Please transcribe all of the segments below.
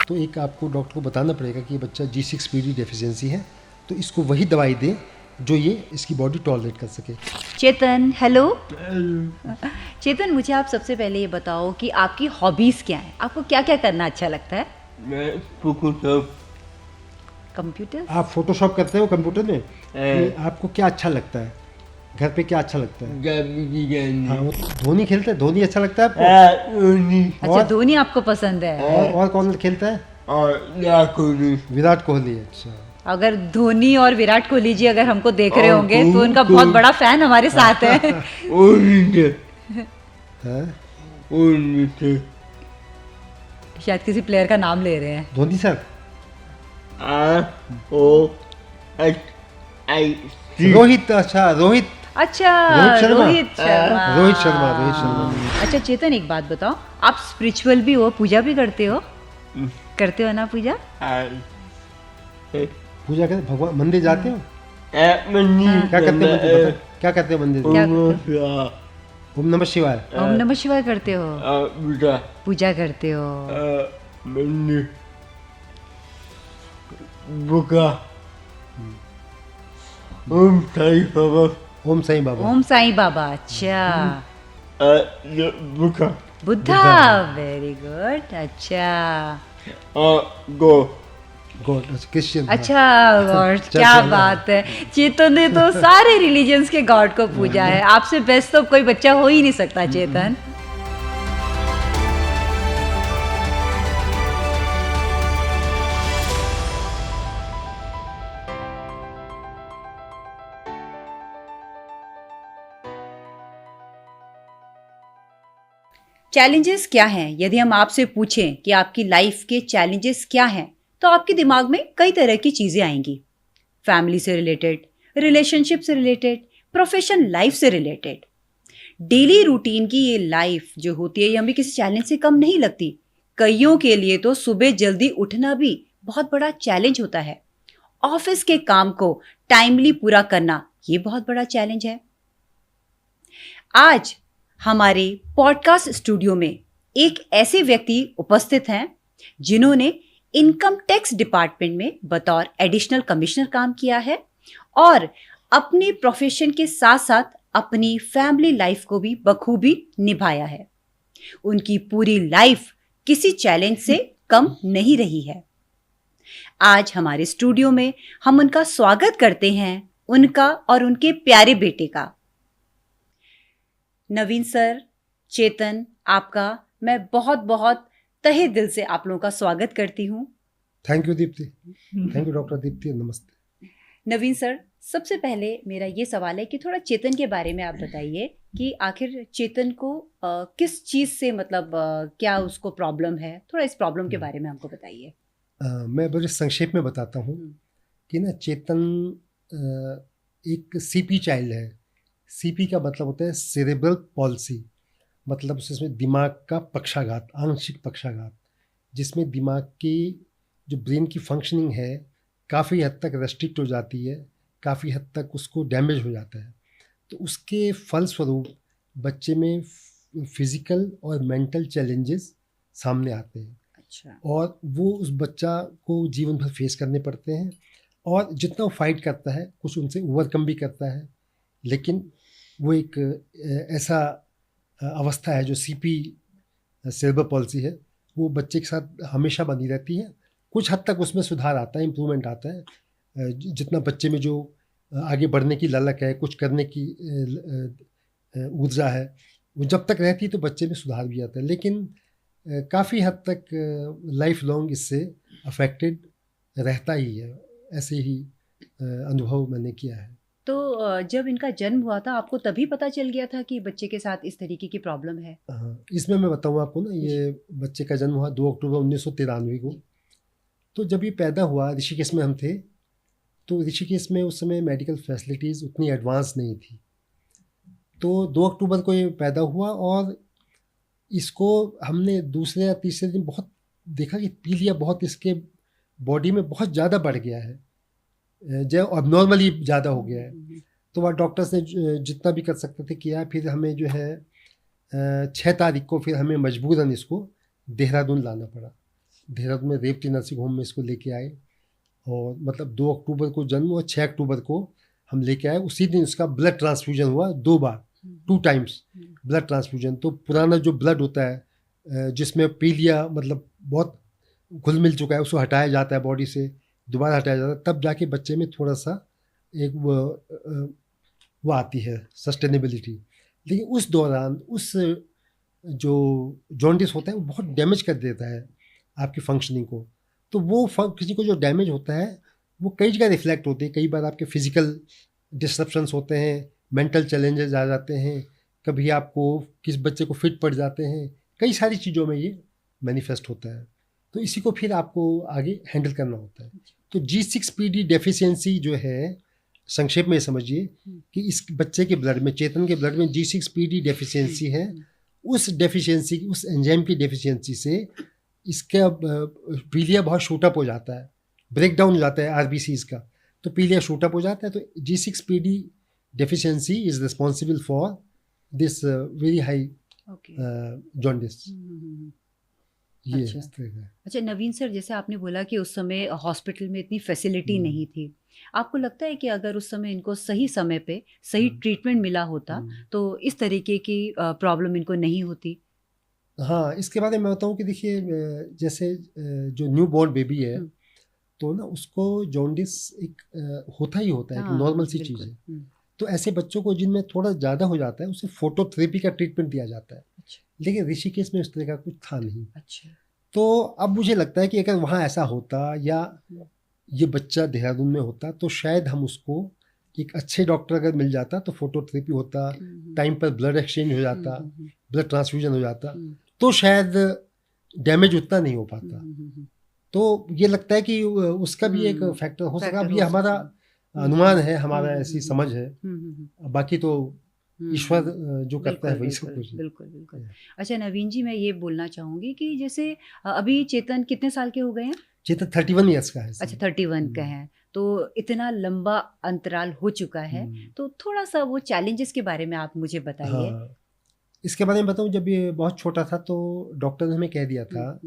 तो एक आपको डॉक्टर को बताना पड़ेगा कि ये बच्चा G6PD डेफिशिएंसी है, तो इसको वही दवाई दें जो ये इसकी बॉडी टॉलरेट कर सके। चेतन, हेलो। चेतन, मुझे आप सबसे पहले ये बताओ कि आपकी हॉबीज़ क्या हैं? आपको क्या क्या करना अच्छा लगता है? मैं फोटोशॉप कंप्यूटर? आप फोटोशॉप करते हो कंप्यूटर में? कि आपको क्या अच्छा लगता है? घर पे क्या अच्छा लगता है? हाँ, वो धोनी खेलते हैं, धोनी अच्छा लगता है आपको? अच्छा, धोनी आपको पसंद है। और कौन खेलता है? विराट कोहली। अच्छा, अगर धोनी और विराट कोहली जी अगर हमको देख रहे होंगे तो उनका बहुत बड़ा फैन हमारे साथ है। है? शायद किसी प्लेयर का नाम ले रहे हैं। धोनी सर। रोहित। अच्छा, रोहित अच्छा, शर्मा। रोहित शर्मा। रोहित शर्मा। अच्छा चेतन, एक बात बताओ, आप स्पिरिचुअल भी हो, पूजा भी करते हो? करते हो ना पूजा? पूजा करते, भगवान मंदिर जाते हो? मंदिर क्या करते हो मंदिर? बताओ, क्या करते हो मंदिर? क्या करते हो? ओम नमः शिवाय। ओम नमः शिवाय करते हो? पूजा करते हो? मंदिर बुका ओम साई बाबा ओम साईं बाबा। ओम साईं बाबा। अच्छा, बुका बुद्धा। Very good. अच्छा गो गॉड। अच्छा, क्रिश्चियन। अच्छा, गॉड, चल, क्या चल, बात है। चेतन ने तो सारे रिलीजन्स के गॉड को पूजा है। आपसे बेस्ट तो कोई बच्चा हो ही नहीं सकता चेतन। चैलेंजेस क्या हैं? यदि हम आपसे पूछें कि आपकी लाइफ के चैलेंजेस क्या हैं, तो आपके दिमाग में कई तरह की चीजें आएंगी। फैमिली से रिलेटेड, रिलेशनशिप से रिलेटेड, प्रोफेशन लाइफ से रिलेटेड। डेली रूटीन की ये लाइफ जो होती है, ये हमें किसी चैलेंज से कम नहीं लगती। कईयों के लिए तो सुबह जल्दी उठना भी बहुत बड़ा चैलेंज होता है। ऑफिस के काम को टाइमली पूरा करना, ये बहुत बड़ा चैलेंज है। आज हमारे पॉडकास्ट स्टूडियो में एक ऐसे व्यक्ति उपस्थित हैं जिन्होंने इनकम टैक्स डिपार्टमेंट में बतौर एडिशनल कमिश्नर काम किया है और अपने प्रोफेशन के साथ साथ अपनी फैमिली लाइफ को भी बखूबी निभाया है। उनकी पूरी लाइफ किसी चैलेंज से कम नहीं रही है। आज हमारे स्टूडियो में हम उनका स्वागत करते हैं, उनका और उनके प्यारे बेटे का। नवीन सर, चेतन, आपका मैं बहुत बहुत तहे दिल से आप लोगों का स्वागत करती हूँ। Thank you Deepti. Thank you doctor Deepti. नमस्ते। नवीन सर, सबसे पहले मेरा ये सवाल है कि थोड़ा चेतन के बारे में आप बताइए कि आखिर चेतन को किस चीज़ से मतलब क्या उसको प्रॉब्लम है, थोड़ा इस प्रॉब्लम के बारे में हमको बताइए। मैं बड़े संक्षेप में बताता हूँ कि ना चेतन एक CP चाइल्ड है। CP का मतलब होता है सेरेब्रल पॉल्सी, मतलब उसमें दिमाग का पक्षाघात, आंशिक पक्षाघात, जिसमें दिमाग की जो ब्रेन की फंक्शनिंग है काफ़ी हद तक रेस्ट्रिक्ट हो जाती है, काफ़ी हद तक उसको डैमेज हो जाता है। तो उसके फलस्वरूप बच्चे में फिज़िकल और मेंटल चैलेंजेस सामने आते हैं। अच्छा। और वो उस बच्चा को जीवन भर फेस करने पड़ते हैं और जितना वो फाइट करता है कुछ उनसे ओवरकम भी करता है, लेकिन वो एक ऐसा अवस्था है जो CP सेरेब्रल पॉल्सी है, वो बच्चे के साथ हमेशा बनी रहती है। कुछ हद तक उसमें सुधार आता है, इम्प्रूवमेंट आता है। जितना बच्चे में जो आगे बढ़ने की ललक है, कुछ करने की ऊर्जा है, वो जब तक रहती है तो बच्चे में सुधार भी आता है, लेकिन काफ़ी हद तक लाइफ लॉन्ग इससे अफेक्टेड रहता ही है। ऐसे ही अनुभव मैंने किया है। तो जब इनका जन्म हुआ था आपको तभी पता चल गया था कि बच्चे के साथ इस तरीके की प्रॉब्लम है? हाँ, इसमें मैं बताऊँ आपको ना, ये बच्चे का जन्म हुआ 2 अक्टूबर 1993 को। तो जब ये पैदा हुआ, ऋषिकेश में हम थे, तो ऋषिकेश में उस समय मेडिकल फैसिलिटीज़ उतनी एडवांस नहीं थी। तो 2 अक्टूबर को ये पैदा हुआ और इसको हमने दूसरे या तीसरे दिन बहुत देखा कि पीलिया बहुत इसके बॉडी में बहुत ज़्यादा बढ़ गया है, जो अबनॉर्मली ज़्यादा हो गया है। तो वह डॉक्टर्स ने जितना भी कर सकते थे किया। फिर हमें जो है 6 तारीख को फिर हमें मजबूरन इसको देहरादून लाना पड़ा। देहरादून में रेवती नर्सिंग होम में इसको लेके आए, और मतलब 2 अक्टूबर को जन्म और 6 अक्टूबर को हम लेके आए। उसी दिन उसका ब्लड ट्रांसफ्यूजन हुआ 2 बार, 2 टाइम्स ब्लड ट्रांसफ्यूजन। तो पुराना जो ब्लड होता है जिसमें पीलिया मतलब बहुत घुल मिल चुका है, उसको हटाया जाता है बॉडी से, दोबारा हटाया जाता है, तब जाके बच्चे में थोड़ा सा एक वो आती है सस्टेनेबिलिटी। लेकिन उस दौरान उस जो जॉन्डिस होता है वो बहुत डैमेज कर देता है आपकी फंक्शनिंग को। तो वो किसी को जो डैमेज होता है वो कई जगह रिफ्लेक्ट होती है। कई बार आपके फिजिकल डिस्ट्रप्शंस होते हैं, मेंटल चैलेंजेस आ जाते हैं, कभी आपको किस बच्चे को फिट पड़ जाते हैं, कई सारी चीज़ों में ये मैनिफेस्ट होता है। तो इसी को फिर आपको आगे हैंडल करना होता है। तो G6PD डेफिशिएंसी जो है, संक्षेप में समझिए कि इस बच्चे के ब्लड में, चेतन के ब्लड में G6PD डेफिशिएंसी है। उस डेफिशिएंसी, उस एंजाइम की डेफिशिएंसी से इसका पीलिया बहुत शूटअप हो जाता है, ब्रेक डाउन हो जाता है आरबीसीज का, तो पीलिया शूटअप हो जाता है। तो G6PD deficiency is responsible for this very high jaundice. ये अच्छा। इस तरह का। अच्छा नवीन सर, जैसे आपने बोला कि उस समय हॉस्पिटल में इतनी फैसिलिटी नहीं थी, आपको लगता है कि अगर उस समय इनको सही समय पे सही ट्रीटमेंट मिला होता तो इस तरीके की प्रॉब्लम इनको नहीं होती? हाँ, इसके बारे में मैं बताऊँ कि देखिए जैसे जो न्यू बॉर्न बेबी है तो ना उसको जॉन्डिस एक होता ही होता है, एक हाँ, नॉर्मल सी चीज़ बिल्कुल। है। तो ऐसे बच्चों को जिनमें थोड़ा ज़्यादा हो जाता है उसे फोटोथेरेपी का ट्रीटमेंट दिया जाता है। अच्छा लेकिन ऋषिकेश में उस तरह का कुछ था नहीं। अच्छा। तो अब मुझे लगता है कि अगर वहाँ ऐसा होता या ये बच्चा देहरादून में होता तो शायद हम उसको एक अच्छे डॉक्टर अगर मिल जाता तो फोटोथेरेपी होता, टाइम पर ब्लड एक्सचेंज हो जाता, ब्लड ट्रांसफ्यूजन हो जाता, तो शायद डैमेज उतना नहीं हो पाता। तो ये लगता है कि उसका भी एक फैक्टर हो सकता है। अब ये हमारा अनुमान है, हमारा ऐसी समझ है, बाकी तो ईश्वर जो करता है वही सब कुछ है। बिल्कुल बिल्कुल। अच्छा नवीन जी, मैं ये बोलना चाहूँगी कि जैसे अभी चेतन कितने साल के हो गए हैं? चेतन 31 ईयर्स का है। अच्छा 31 का है, तो इतना लंबा अंतराल हो चुका है, तो थोड़ा सा वो चैलेंजेस के बारे में आप मुझे बताइए। हाँ, इसके बारे में बताऊँ, जब ये बहुत छोटा था तो डॉक्टर ने हमें कह दिया था,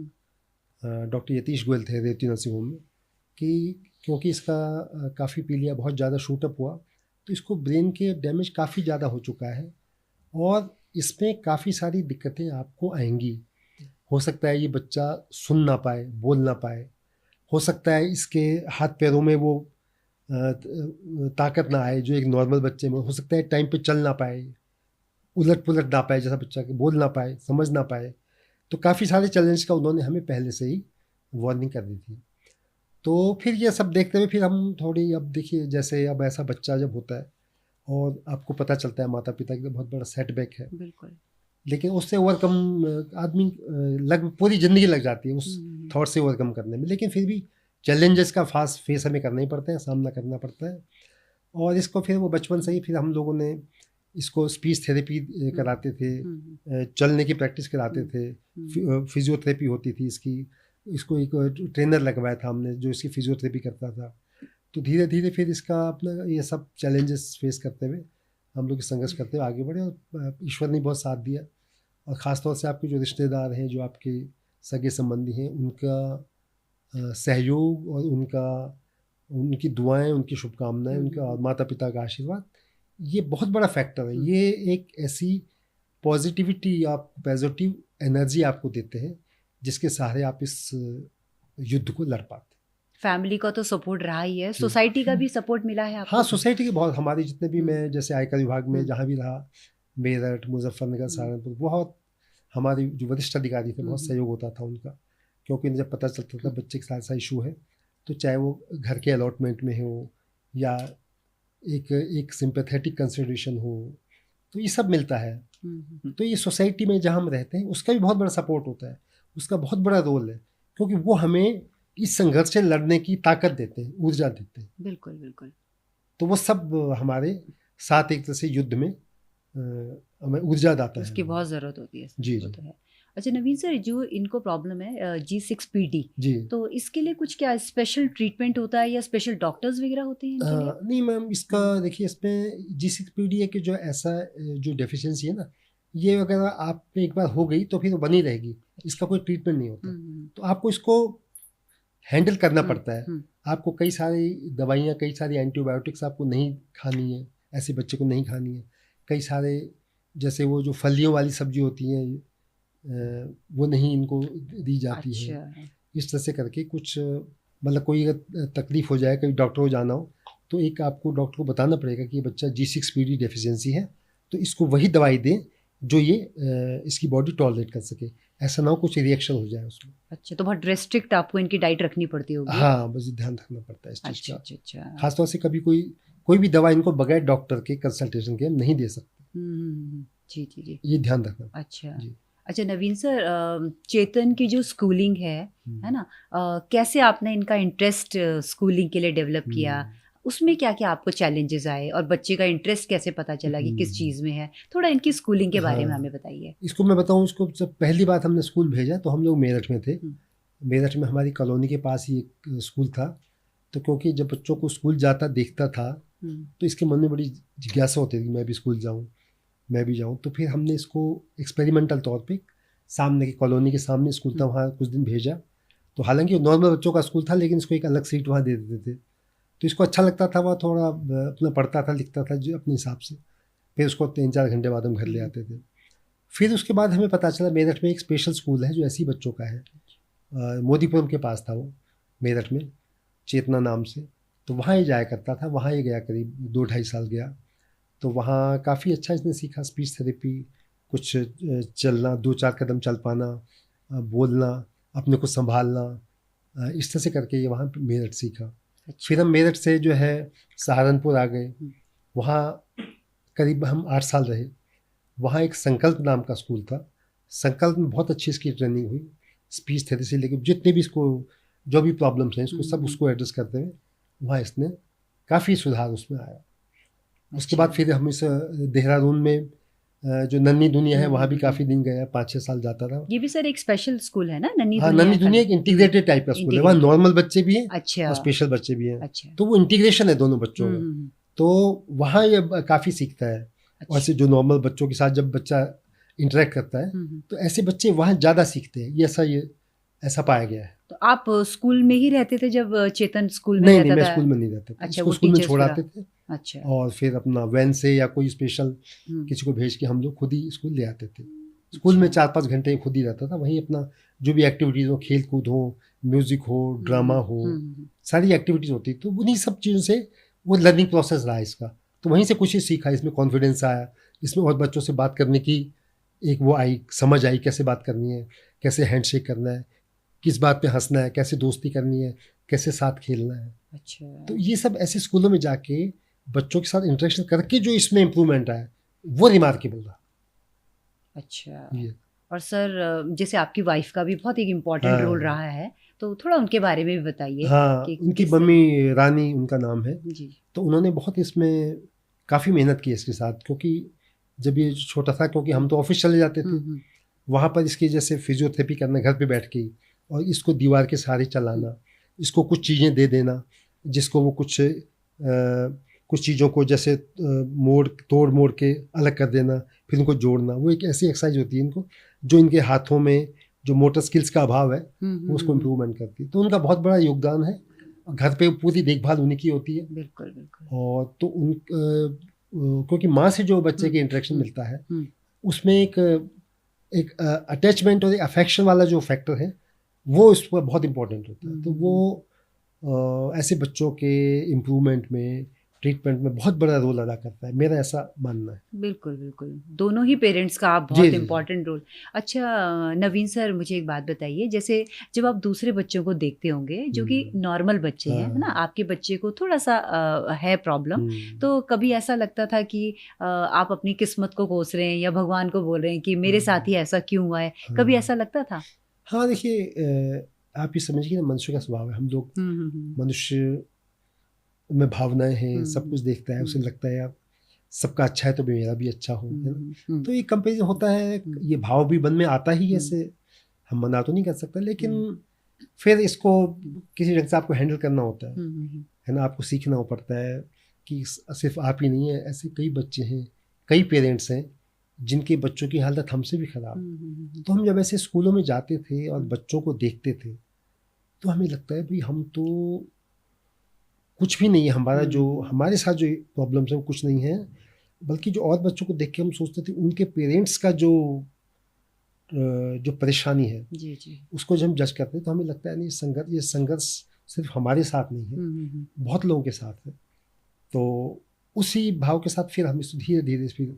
डॉक्टर यतीश गोयल थे रेवती नर्सिंग होम में, कि क्योंकि इसका काफ़ी पीलिया बहुत ज़्यादा शूटअप हुआ तो इसको ब्रेन के डैमेज काफ़ी ज़्यादा हो चुका है और इसमें काफ़ी सारी दिक्कतें आपको आएंगी। हो सकता है ये बच्चा सुन ना पाए, बोल ना पाए, हो सकता है इसके हाथ पैरों में वो ताकत ना आए जो एक नॉर्मल बच्चे में, हो सकता है टाइम पे चल ना पाए, उलट पुलट ना पाए, जैसा बच्चा बोल ना पाए, समझ ना पाए। तो काफ़ी सारे चैलेंज का उन्होंने हमें पहले से ही वार्निंग कर दी थी। तो फिर ये सब देखते हुए फिर हम थोड़ी, अब देखिए जैसे अब ऐसा बच्चा जब होता है और आपको पता चलता है माता पिता की बहुत बड़ा सेटबैक है, बिल्कुल। लेकिन उससे ओवरकम आदमी पूरी ज़िंदगी लग जाती है उस थॉट से ओवरकम करने में, लेकिन फिर भी चैलेंजेस का फास्ट फेस हमें करना ही पड़ता है, सामना करना पड़ता है। और इसको फिर वो बचपन से ही फिर हम लोगों ने इसको स्पीच थेरेपी कराते थे, चलने की प्रैक्टिस कराते थे, फिजियोथेरेपी होती थी इसको एक ट्रेनर लगवाया था हमने जो इसकी फिजियोथेरेपी करता था। तो धीरे धीरे फिर इसका अपना ये सब चैलेंजेस फेस करते हुए हम लोग संघर्ष करते हुए आगे बढ़े और ईश्वर ने बहुत साथ दिया। और ख़ास तौर से आपके जो रिश्तेदार हैं, जो आपके सगे संबंधी हैं, उनका सहयोग और उनकी दुआएं, उनकी शुभकामनाएं, उनका माता पिता का आशीर्वाद, ये बहुत बड़ा फैक्टर है। ये एक ऐसी पॉजिटिविटी, आप पॉजिटिव एनर्जी आपको देते हैं जिसके सहारे आप इस युद्ध को लड़ पाते। फैमिली का तो सपोर्ट रहा ही है, सोसाइटी का भी सपोर्ट मिला है आपको? हाँ, सोसाइटी के बहुत, हमारी जितने भी, मैं जैसे आयकर विभाग में जहाँ भी रहा, मेरठ, मुजफ्फरनगर, सहारनपुर, बहुत हमारे जो वरिष्ठ अधिकारी थे बहुत सहयोग होता था उनका, क्योंकि जब पता चलता था बच्चे के साथ ऐसा इशू है तो चाहे वो घर के अलॉटमेंट में हो या एक सिंपैथेटिक कंसिडरेशन हो, तो ये सब मिलता है। तो ये सोसाइटी में जहाँ हम रहते हैं उसका भी बहुत बड़ा सपोर्ट होता है, उसका बहुत बड़ा रोल है, क्योंकि वो हमें इस संघर्ष से लड़ने की ताकत देते हैं, ऊर्जा देते हैं। बिल्कुल बिल्कुल। तो वो सब हमारे साथ एक तरह से युद्ध में हमें ऊर्जा दाता है, उसकी बहुत ज़रूरत होती है। जी जी। तो है। अच्छा नवीन सर, जो इनको प्रॉब्लम है G6PD, जी, तो इसके लिए कुछ क्या स्पेशल ट्रीटमेंट होता है या स्पेशल डॉक्टर्स वगैरह होते हैं इनके लिए? नहीं मैम, इसका देखिए, इसमें G6PD है कि जो ऐसा जो डेफिशिएंसी है ना, ये अगर आप पे एक बार हो गई तो फिर वो बनी रहेगी, इसका कोई ट्रीटमेंट नहीं होता। तो आपको इसको हैंडल करना पड़ता है। आपको कई सारी दवाइयाँ, कई सारी एंटीबायोटिक्स आपको नहीं खानी है, ऐसे बच्चे को नहीं खानी है। कई सारे जैसे वो जो फलियों वाली सब्जी होती हैं वो नहीं इनको दी जाती है। इस तरह से करके कुछ मतलब कोई अगर तकलीफ हो जाए, कभी डॉक्टर को जाना हो, तो एक आपको डॉक्टर को बताना पड़ेगा कि ये बच्चा G6PD डेफिशिएंसी है, तो इसको वही दवाई दें जो ये इसकी बॉडी टॉलरेट कर सके, ऐसा ना हो कुछ रिएक्शन हो जाए उसमें। अच्छा, तो बहुत रेस्ट्रिक्ट आपको इनकी डाइट रखनी पड़ती होगी। हाँ, बस ध्यान रखना पड़ता है इस चीज़ का। अच्छा। खासतौर से कभी कोई भी दवा इनको बगैर डॉक्टर के कंसल्टेशन के हम नहीं दे सकते। जी, ये ध्यान रखना। अच्छा नवीन सर, चेतन की जो स्कूलिंग है ना, कैसे आपने इनका इंटरेस्ट स्कूलिंग के लिए डेवलप किया, उसमें क्या क्या आपको चैलेंजेस आए और बच्चे का इंटरेस्ट कैसे पता चला कि किस चीज़ में है? थोड़ा इनकी स्कूलिंग के बारे में हमें बताइए। इसको मैं बताऊं, इसको जब पहली बार हमने स्कूल भेजा तो हम लोग मेरठ में थे। मेरठ में हमारी कॉलोनी के पास ही एक स्कूल था। तो क्योंकि जब बच्चों को स्कूल जाता देखता था तो इसके मन में बड़ी जिज्ञासा होती थी, मैं भी स्कूल जाऊँ, मैं भी जाऊँ। तो फिर हमने इसको एक्सपेरिमेंटल तौर पे सामने की कॉलोनी के सामने स्कूल था, वहाँ कुछ दिन भेजा। तो हालांकि नॉर्मल बच्चों का स्कूल था, लेकिन इसको एक अलग सीट वहाँ दे देते थे। तो इसको अच्छा लगता था, वह थोड़ा अपना पढ़ता था, लिखता था जो अपने हिसाब से। फिर उसको 3-4 घंटे बाद हम घर ले आते थे। फिर उसके बाद हमें पता चला मेरठ में एक स्पेशल स्कूल है जो ऐसे ही बच्चों का है। मोदीपुरम के पास था वो, मेरठ में, चेतना नाम से। तो वहाँ ये जाया करता था, वहाँ ये गया, करीब 2-2.5 साल गया। तो वहाँ काफ़ी अच्छा इसने सीखा, स्पीच थेरेपी, कुछ चलना, 2-4 कदम चल पाना, बोलना, अपने को संभालना, इस तरह से करके ये वहाँ मेरठ सीखा। फिर हम मेरठ से जो है सहारनपुर आ गए। वहाँ करीब हम 8 साल रहे। वहाँ एक संकल्प नाम का स्कूल था। संकल्प में बहुत अच्छी इसकी ट्रेनिंग हुई, स्पीच थेरेपी से लेकर जितने भी इसको जो भी प्रॉब्लम्स हैं इसको सब उसको एड्रेस करते हुए वहाँ इसने काफ़ी सुधार उसमें आया। उसके बाद फिर हम इस देहरादून में जो नन्ही दुनिया है वहाँ भी काफ़ी दिन गया, 5-6 साल जाता रहा। ये भी सर एक स्पेशल स्कूल है ना, नन्ही हाँ, दुनिया? नन्ही दुनिया एक इंटीग्रेटेड टाइप का स्कूल है। वहाँ नॉर्मल बच्चे भी हैं और स्पेशल बच्चे भी हैं। तो वो इंटीग्रेशन है दोनों बच्चों में। तो वहाँ ये काफ़ी सीखता है। और ऐसे जो नॉर्मल बच्चों के साथ जब बच्चा इंटरेक्ट करता है तो ऐसे बच्चे वहाँ ज़्यादा सीखते हैं, ये ऐसा पाया गया है। तो आप स्कूल में ही रहते थे जब चेतन स्कूल में नहीं, रहता था? मैं स्कूल में नहीं रहता था। अच्छा, वो स्कूल में छोड़ाते थे। अच्छा। और फिर अपना वैन से या कोई स्पेशल किसी को भेज के हम लोग खुद ही स्कूल ले आते थे। स्कूल में 4-5 घंटे खुद ही रहता था, वहीं अपना जो भी एक्टिविटीज़ हो, खेल कूद हो, म्यूज़िक हो, ड्रामा हो, सारी एक्टिविटीज़ होती। तो उन्हीं सब चीज़ों से वो लर्निंग प्रोसेस रहा इसका। तो वहीं से कुछ ही सीखा, इसमें कॉन्फिडेंस आया, इसमें और बच्चों से बात करने की एक वो आई, समझ आई, कैसे बात करनी है, कैसे हैंडशेक करना है, किस बात पे हंसना है, कैसे दोस्ती करनी है, कैसे साथ खेलना है। अच्छा। तो ये सब ऐसे स्कूलों में जाके बच्चों के साथ इंटरेक्शन करके जो इसमें इम्प्रूवमेंट आया वो रिमार्केबल रहा। अच्छा। और सर जैसे आपकी वाइफ का भी बहुत एक इम्पोर्टेंट रोल रहा है, तो थोड़ा उनके बारे में भी बताइए। हाँ, उनकी मम्मी रानी उनका नाम है जी। तो उन्होंने बहुत इसमें काफ़ी मेहनत की इसके साथ, क्योंकि जब ये छोटा था, क्योंकि हम तो ऑफिस चले जाते थे, वहाँ पर इसकी जैसे फिजियोथेरेपी करना घर पे बैठ के, और इसको दीवार के सहारे चलाना, इसको कुछ चीज़ें दे देना जिसको वो कुछ चीज़ों को जैसे तोड़ मोड़ के अलग कर देना, फिर उनको जोड़ना। वो एक ऐसी एक्सरसाइज होती है इनको जो इनके हाथों में जो मोटर स्किल्स का अभाव है वो उसको इम्प्रूवमेंट करती है। तो उनका बहुत बड़ा योगदान है। घर पे पूरी देखभाल उन्हीं की होती है। बिल्कुल बिल्कुल। और तो क्योंकि माँ से जो बच्चे के इंटरेक्शन मिलता है उसमें एक अटैचमेंट और अफेक्शन वाला जो फैक्टर है वो इस पर बहुत इम्पोर्टेंट होता है। तो वो ऐसे बच्चों के इम्प्रूवमेंट में, ट्रीटमेंट में बहुत बड़ा रोल अदा करता है, मेरा ऐसा मानना है। बिल्कुल बिल्कुल, दोनों ही पेरेंट्स का आप बहुत इम्पोर्टेंट रोल। अच्छा नवीन सर, मुझे एक बात बताइए, जैसे जब आप दूसरे बच्चों को देखते होंगे जो कि नॉर्मल बच्चे हैं, है ना, आपके बच्चे को थोड़ा सा है प्रॉब्लम, तो कभी ऐसा लगता था कि आप अपनी किस्मत को कोस रहे हैं या भगवान को बोल रहे हैं कि मेरे साथ ही ऐसा क्यों हुआ है? कभी ऐसा लगता था? हाँ, देखिए, आप ये समझिए ना, मनुष्य का स्वभाव है। हम लोग मनुष्य में भावनाएं हैं, सब कुछ देखता है, उसे लगता है यार सबका अच्छा है तो मेरा भी अच्छा हो, है ना। तो ये कंपैरिजन होता है, ये भाव भी मन में आता ही, ऐसे हम मना तो नहीं कर सकते, लेकिन फिर इसको किसी ढंग से आपको हैंडल करना होता है ना। आपको सीखना पड़ता है कि सिर्फ आप ही नहीं है, ऐसे कई बच्चे हैं, कई पेरेंट्स हैं जिनके बच्चों की हालत हमसे भी ख़राब। तो हम जब ऐसे स्कूलों में जाते थे और बच्चों को देखते थे तो हमें लगता है भाई हम तो कुछ भी नहीं है, हमारा जो हमारे साथ जो प्रॉब्लम्स हैं वो कुछ नहीं है, बल्कि जो और बच्चों को देख के हम सोचते थे उनके पेरेंट्स का जो परेशानी है जी जी। उसको जब हम जज करते हैं तो हमें लगता है नहीं, ये संघर्ष सिर्फ हमारे साथ नहीं है, बहुत लोगों के साथ है। तो उसी भाव के साथ फिर हम धीरे धीरे फिर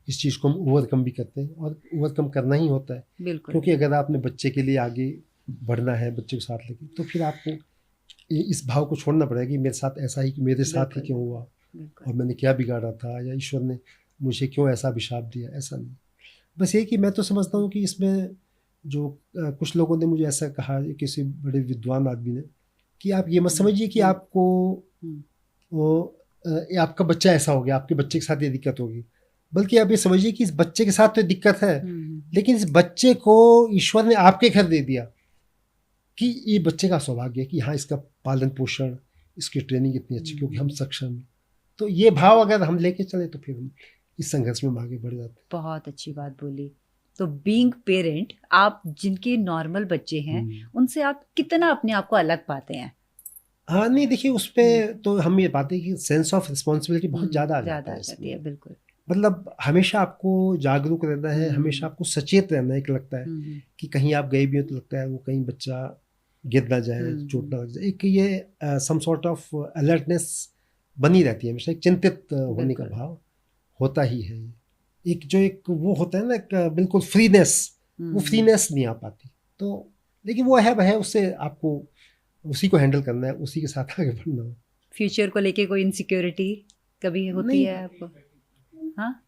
इस चीज़ को हम ओवरकम भी करते हैं, और ओवरकम करना ही होता है। बिल्कुल। क्योंकि अगर आपने बच्चे के लिए आगे बढ़ना है, बच्चे को साथ लेके, तो फिर आपको इस भाव को छोड़ना पड़ेगा कि मेरे साथ ऐसा ही, मेरे साथ ही क्यों हुआ, और मैंने क्या बिगाड़ा था, या ईश्वर ने मुझे क्यों ऐसा अभिशाप दिया। ऐसा नहीं, बस ये कि मैं तो समझता हूँ कि इसमें जो कुछ लोगों ने मुझे ऐसा कहा, किसी बड़े विद्वान आदमी ने, कि आप ये मत समझिए कि आपको आपका बच्चा ऐसा हो गया, आपके बच्चे के साथ ये दिक्कत होगी, बल्कि आप ये समझिए कि इस बच्चे के साथ तो दिक्कत है, लेकिन इस बच्चे को ईश्वर ने आपके घर दे दिया, कि ये बच्चे का सौभाग्य है कि हाँ इसका पालन पोषण, इसकी ट्रेनिंग इतनी अच्छी, क्योंकि हम सक्षम हैं। तो ये भाव अगर हम लेके चले तो फिर हम इस संघर्ष में आगे बढ़ जाते हैं। बहुत अच्छी बात बोली। तो बीइंग पेरेंट, आप जिनके नॉर्मल बच्चे हैं उनसे आप कितना अपने आप को अलग पाते हैं? हाँ नहीं, देखिए उस पर तो हम ये बात है कि सेंस ऑफ रिस्पॉन्सिबिलिटी बहुत ज़्यादा आ जाता है। बिल्कुल। मतलब हमेशा आपको जागरूक रहना है, हमेशा आपको सचेत रहना है। एक लगता है कि कहीं आप गए भी हो तो लगता है वो कहीं बच्चा गिर ना जाए, चोट ना लग जाए। एक ये सम सॉर्ट ऑफ अलर्टनेस बनी रहती है हमेशा, एक चिंतित होने का भाव होता ही है। एक जो एक वो होता है ना, एक बिल्कुल फ्रीनेस, वो फ्रीनेस नहीं आ पाती। तो लेकिन वो है उससे आपको उसी को हैंडल करना है, उसी के साथ आगे बढ़ना है। फ्यूचर को लेके कोई इनसिक्योरिटी कभी होती है आपको? हाँ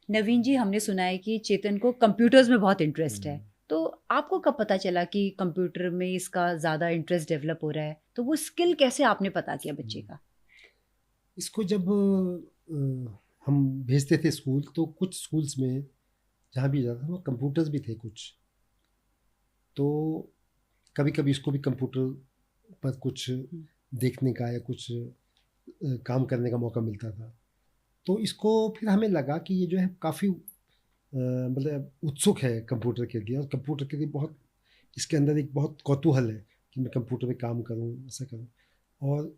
नवीन जी, हमने सुना है कि चेतन को कंप्यूटर्स में बहुत इंटरेस्ट है, तो आपको कब पता चला कि कंप्यूटर में इसका ज़्यादा इंटरेस्ट डेवलप हो रहा है? तो वो स्किल कैसे आपने पता किया बच्चे का? इसको जब हम भेजते थे स्कूल, तो कुछ स्कूल्स में जहाँ भी जाता था वहाँ कंप्यूटर्स भी थे कुछ, तो कभी कभी इसको भी कंप्यूटर पर कुछ देखने का या कुछ काम करने का मौका मिलता था। तो इसको फिर हमें लगा कि ये जो है काफ़ी मतलब उत्सुक है कंप्यूटर के लिए, और कंप्यूटर के लिए बहुत इसके अंदर एक बहुत कौतूहल है कि मैं कंप्यूटर पे काम करूँ, ऐसा करूँ। और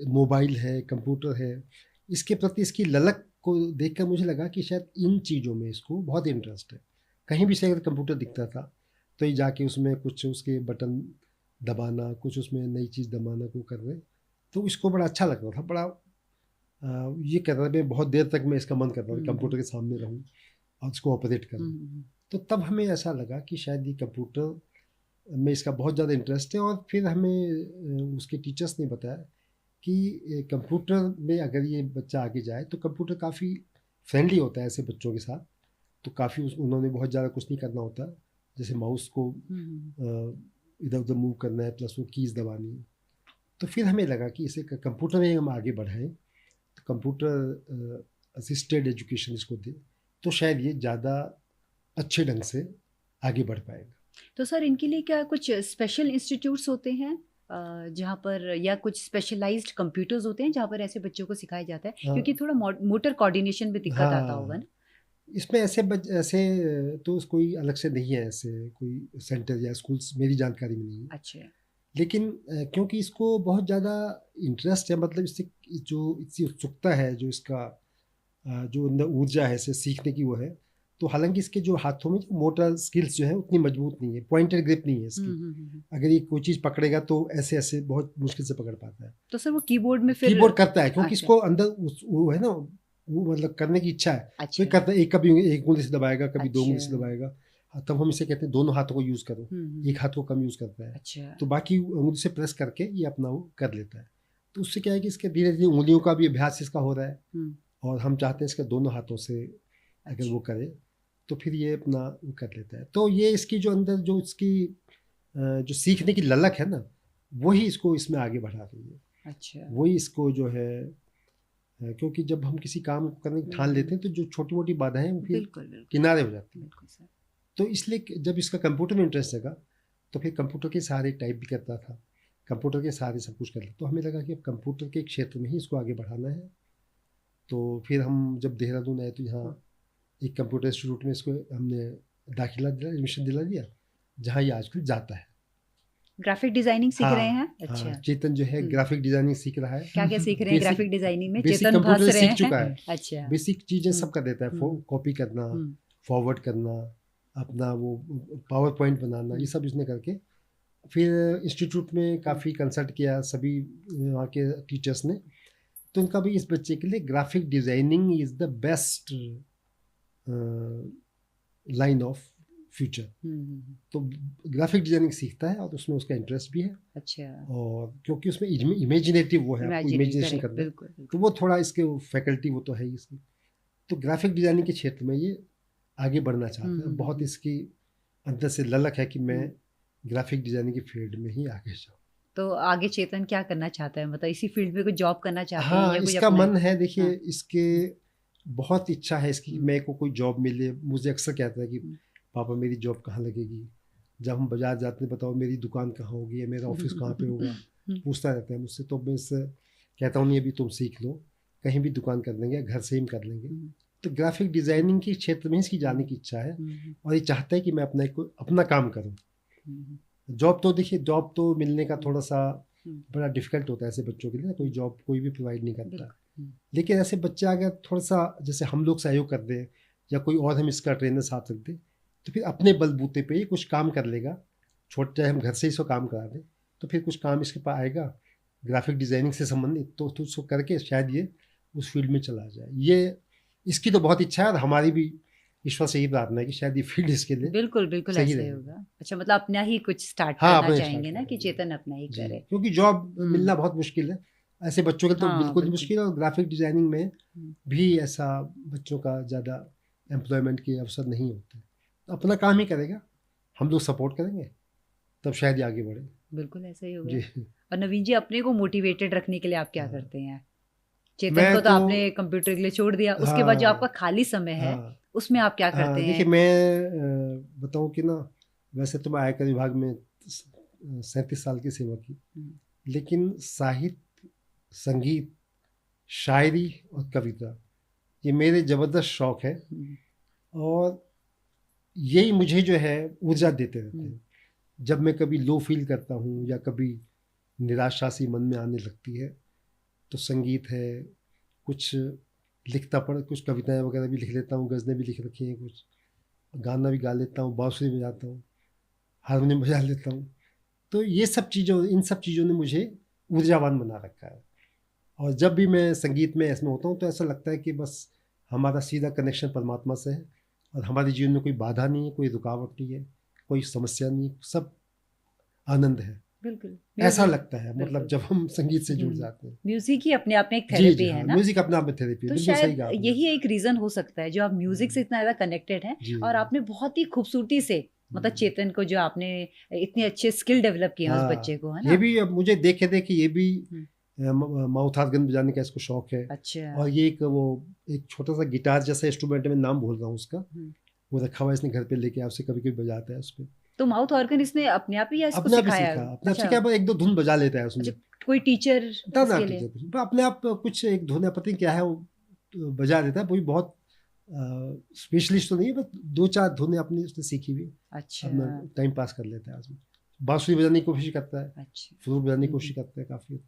मोबाइल है, कंप्यूटर है, इसके प्रति इसकी ललक को देखकर मुझे लगा कि शायद इन चीज़ों में इसको बहुत इंटरेस्ट है। कहीं भी से अगर कंप्यूटर दिखता था तो ये जाके उसमें कुछ उसके बटन दबाना, कुछ उसमें नई चीज़ दबाना को कर रहे, तो इसको बड़ा अच्छा लग रहा था। बड़ा ये कर रहा है, बहुत देर तक मैं इसका मन कर रहा था कंप्यूटर के सामने रहूं और इसको ऑपरेट करूं। तो तब हमें ऐसा लगा कि शायद ये कंप्यूटर में इसका बहुत ज़्यादा इंटरेस्ट है। और फिर हमें उसके टीचर्स ने बताया कि कंप्यूटर में अगर ये बच्चा आगे जाए तो कंप्यूटर काफ़ी फ्रेंडली होता है ऐसे बच्चों के साथ। तो काफ़ी उन्होंने बहुत ज़्यादा कुछ नहीं करना होता, जैसे माउस को इधर उधर मूव करना है, प्लस वो कीज़ दबानी है। तो फिर हमें लगा कि इसे कंप्यूटर में हम आगे बढ़ाएं, तो कंप्यूटर असिस्टेड एजुकेशन इसको दें, तो शायद ये ज़्यादा अच्छे ढंग से आगे बढ़ पाएगा। तो सर इनके लिए क्या कुछ स्पेशल इंस्टीट्यूट्स होते हैं जहाँ पर, या कुछ स्पेशलाइज्ड कंप्यूटर्स होते हैं जहाँ पर ऐसे बच्चों को सिखाया जाता है? क्योंकि थोड़ा मोटर कोऑर्डिनेशन में दिक्कत आता होगा ना इसमें। ऐसे तो कोई अलग से नहीं है, ऐसे कोई सेंटर या स्कूल्स मेरी जानकारी में नहीं है। अच्छा। लेकिन क्योंकि इसको बहुत ज़्यादा इंटरेस्ट है, मतलब इससे जो इसकी उत्सुकता है, जो इसका जो अंदर ऊर्जा है इसे सीखने की वो है, तो हालांकि इसके जो हाथों में जो मोटर स्किल्स जो है उतनी मजबूत नहीं है, पॉइंटेड ग्रिप नहीं है इसकी। अगर ये कोई चीज़ पकड़ेगा तो ऐसे ऐसे बहुत मुश्किल से पकड़ पाता है। तो सर वो कीबोर्ड में फिर कीबोर्ड करता है, क्योंकि इसको अंदर वो है ना, वो मतलब करने की इच्छा है। तो करता है, कभी एक उंगली से दबाएगा, कभी दो उंगली से दबाएगा। तब हम इसे कहते हैं दोनों हाथों को यूज़ करो, एक हाथ को कम यूज़ करता है। तो बाकी उंगली से प्रेस करके ये अपना वो कर लेता है। तो उससे क्या है कि इसके धीरे धीरे उंगलियों का भी अभ्यास इसका हो रहा है, और हम चाहते हैं इसके दोनों हाथों से अगर वो करे तो फिर ये अपना वो कर लेता है। तो ये इसकी जो अंदर जो इसकी जो सीखने की ललक है ना, वही इसको इसमें आगे बढ़ा रही है। अच्छा। वही इसको जो है, क्योंकि जब हम किसी काम को करने की ठान लेते हैं तो जो छोटी मोटी बाधाएं वो फिर किनारे हो जाती हैं। तो इसलिए जब इसका कंप्यूटर में इंटरेस्ट लगा तो फिर कंप्यूटर के सहारे टाइप भी करता था, कंप्यूटर के सहारे सब कुछ कर लेता। तो हमें लगा कि अब कंप्यूटर के क्षेत्र में ही इसको आगे बढ़ाना है, तो फिर हम जब देहरादून आए तो यहाँ एक कंप्यूटर इंस्टीट्यूट में इसको हमने दाखिला दिला, एडमिशन दिला दिया, जहाँ ये आजकल जाता है। ग्राफिक डिजाइनिंग सीख हाँ, रहे हैं? हाँ, अच्छा, चेतन जो है ग्राफिक डिजाइनिंग सीख रहा है। क्या क्या सीख रहे हैं बेसिक ग्राफिक डिजाइनिंग में? बेसिक चेतन भास कंप्यूटर रहे सीख हैं? चुका है। अच्छा, बेसिक चीज़ें सब कर देता है, हम्म, कॉपी करना, हम्म, फॉरवर्ड करना, अपना वो पावर पॉइंट बनाना, ये सब इसने करके फिर इंस्टीट्यूट में काफ़ी कंसल्ट किया सभी वहाँ के टीचर्स ने, तो उनका भी इस बच्चे के लिए graphic designing is the best line of future. तो ग्राफिक डिज़ाइनिंग सीखता है और उसमें उसका इंटरेस्ट भी है। अच्छा, और क्योंकि उसमें इमेजिनेटिव वो है, आपको इमेजिनेशन करना है, बिल्कुल तो बिल्कुल। वो थोड़ा इसके फैकल्टी वो तो है ही इसकी। तो ग्राफिक डिज़ाइनिंग के क्षेत्र में ये आगे बढ़ना चाहता है, बहुत इसकी अंदर से ललक है कि मैं ग्राफिक डिज़ाइनिंग की फील्ड में ही आगे जाऊँ। तो आगे चेतन क्या करना चाहता है? मतलब इसी फील्ड में कुछ जॉब करना चाहते हैं हाँ, या कुछ इसका अपना मन है, देखिए हाँ, इसके बहुत इच्छा है इसकी कि हम्म, मेरे को कोई जॉब मिले। मुझे अक्सर कहता है कि पापा मेरी जॉब कहाँ लगेगी, जब हम बाजार जाते हैं बताओ मेरी दुकान कहाँ होगी या मेरा ऑफिस कहाँ पे होगा, पूछता रहता है मुझसे। तो मैं इससे कहता हूँ नहीं, अभी तुम सीख लो, कहीं भी दुकान कर लेंगे, घर से ही हम कर लेंगे। तो ग्राफिक डिज़ाइनिंग के क्षेत्र में इसकी जाने की इच्छा है और ये चाहता है कि मैं अपना काम करूँ। जॉब तो देखिए, जॉब तो मिलने का थोड़ा सा बड़ा डिफिकल्ट होता है ऐसे बच्चों के लिए, कोई जॉब कोई भी प्रोवाइड नहीं करता। लेकिन ऐसे बच्चे अगर थोड़ा सा जैसे हम लोग सहयोग कर दें या कोई और हम इसका ट्रेनर साथ रख दें, तो फिर अपने बलबूते पे ही कुछ काम कर लेगा। छोटे चाहे हम घर से ही इसको काम करा दें, तो फिर कुछ काम इसके पास आएगा ग्राफिक डिज़ाइनिंग से संबंधित, तो उसको करके शायद ये उस फील्ड में चला जाए। ये इसकी तो बहुत इच्छा है और हमारी भी ईश्वर से ही प्रार्थना है कि शायद ये फील्ड इसके लिए बिल्कुल बिल्कुल सही ऐसे रहेगा। होगा। अच्छा, मतलब अपना ही कुछ स्टार्ट हाँ, करना अपने चाहेंगे स्टार्ट ना कि करेंगे चेतन अपना ही जी, करे। क्योंकि जॉब मिलना बहुत मुश्किल है ऐसे बच्चों के लिए, तो हाँ, बिल्कुल बिल्कुल। मुश्किल है। और ग्राफिक डिज़ाइनिंग में भी ऐसा बच्चों का ज़्यादा एम्प्लॉयमेंट के अवसर नहीं होते। तो अपना काम ही करेगा, हम लोग सपोर्ट करेंगे, तब शायद ये आगे बढ़े। बिल्कुल ऐसा ही होगा। जी, और नवीन जी, अपने को मोटिवेटेड रखने के लिए आप क्या करते हैं? चेतन मैं को तो तो आपने कंप्यूटर के लिए छोड़ दिया, उसके बाद जो आपका हाँ, खाली समय है हाँ, उसमें आप क्या करते हाँ, हैं? देखिए मैं बताऊं कि ना, वैसे तो मैं आयकर विभाग में 37 साल की सेवा की, लेकिन साहित्य, संगीत, शायरी और कविता ये मेरे ज़बरदस्त शौक है और यही मुझे जो है ऊर्जा देते रहते हैं। जब मैं कभी लो फील करता हूँ या कभी निराशा सी मन में आने लगती है, तो संगीत है, कुछ कुछ कविताएं वगैरह भी लिख लेता हूँ, गज़लें भी लिख रखी हैं, कुछ गाना भी गा लेता हूँ, बांसुरी बजाता हूँ, हारमोनियम बजा लेता हूँ। तो इन सब चीज़ों ने मुझे ऊर्जावान बना रखा है। और जब भी मैं संगीत में इसमें होता हूँ तो ऐसा लगता है कि बस हमारा सीधा कनेक्शन परमात्मा से है और हमारे जीवन में कोई बाधा नहीं है, कोई रुकावट नहीं है, कोई समस्या नहीं, सब आनंद है। बिल्कुल ऐसा लगता है, मतलब बिल्कुल। जब हम संगीत से जुड़ जाते हैं। म्यूजिक ही अपने आप में एक जी, थेरेपी जी, है हाँ, ना? म्यूजिक अपने आप में थेरेपी है, तो बिल्कुल सही शायद कहा आपने। यही एक रीजन हो सकता है जो आप म्यूजिक से इतना ज्यादा कनेक्टेड हैं जी, और आपने बहुत ही खूबसूरती से मतलब चेतन को जो आपने इतने अच्छे स्किल डेवलप किए हैं उस हाँ, बच्चे को, है ये ना? भी अब मुझे देखे देखे ये भी माउथ हारगन बजाने का इसको शौक है। अच्छा। और ये एक छोटा सा गिटार जैसा इंस्ट्रूमेंट है, मैं नाम भूल रहा हूँ उसका, वो रखा हुआ है इसने घर पे लेके, आपसे कभी कभी बजाता है उस पर। तो माउथ ऑर्गन इसने अपने आप ही या इसको अपने आप ही सिखाया? सीखा, अपने आप अच्छा, सीखा, एक दो धुन बजा लेता है उसमें। अच्छा, कोई टीचर ना इसके लिए? टीचर कुछ अपने आप कुछ एक धुन है, पता नहीं क्या है वो, बजा देता है। वो भी बहुत स्पेशलिस्ट तो नहीं है, बस 2-4 धुनें अपनी उसने सीखी हुई, अच्छा, अपना टाइम पास कर लेता है आदमी। बांसुरी बजाने की कोशिश करता है, अच्छा। फ्लूट बजाने की कोशिश करता है काफ़ी।